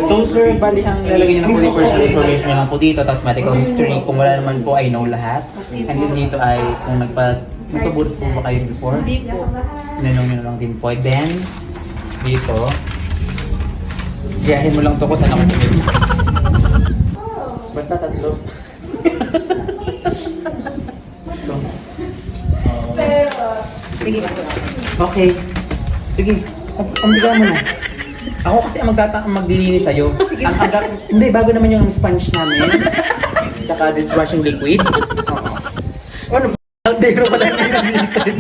So sir, bali ang lalagay niyo ng po personal information niyo lang po dito, tapos medical history. Kung wala naman po, I know lahat. And then dito ay kung nagpatubod po ba kayo before? Hindi po. Ninong nyo lang din po. Then, dito, gayahin mo lang to kung saan ako tumili. Basta tatlo. Ito. Sige. Okay. Sige. Pambigaw mo na. Ako kasi ang maglilinis sa'yo. Hindi, bago naman yung sponge namin. Tsaka dishwashing liquid. Oo. Ano ba? Kaldero pala yung nililisan.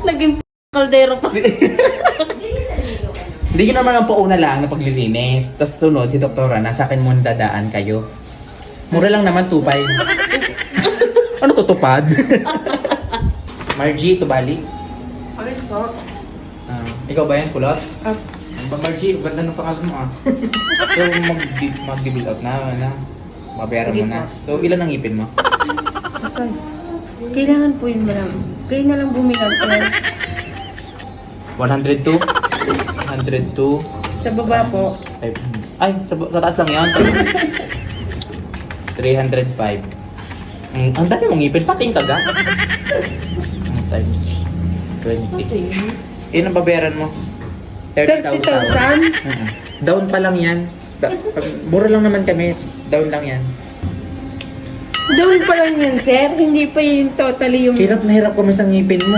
Naging kaldero pa. Hindi ko naman ang pauna lang na paglilinis. Tapos sunod, si Doktora, nasa akin muna dadaan kayo. Mura lang naman, 2.5. Ano tutupad? Margie, tubali. Alin po? Ikaw ba yan, kulot? Margie, ganda ng pangalan mo ah. So, mag-bill out na. Mabayaran Sige mo na. po. So, ilan ang ipin mo? Okay. Kailangan po yun malam. Kayo na lang bumilang po. 102? 102? Sa baba po. Ay, sa taas lang yan. 305. Ang dami mong ipin, pati yung taga. Times 20. Ilan ang babayaran mo? 30,000? Down pa lang yan. Mura lang naman kami. Down lang yan. Doon pa lang yan, sir. Hindi pa yun totally yung... Hirap na hirap kami sa ngipin mo.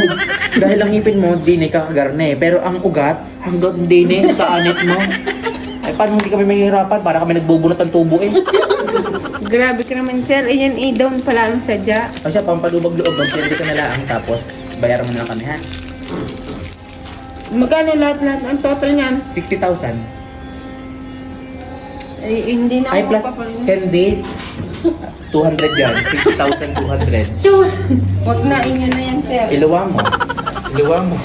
Dahil ang ngipin mo, di na kakagarne. Pero ang ugat, hanggang di na sa anit mo. Ay, paano hindi kami mahihirapan? Para kami nagbubunot ng tubo eh. Grabe ka naman, sir. Ayan, down pa lang sadya. Kasi pampalubag-loob, magpindi ka na lang. Tapos, bayaran mo na lang kami ha. Magkano lahat-lahat ang total niyan? 60,000. Ay, hindi na Ay, ako plus papalit. candy. 200 yan. 60,200. Wag na, inyo na yan, sir. Iluwa mo.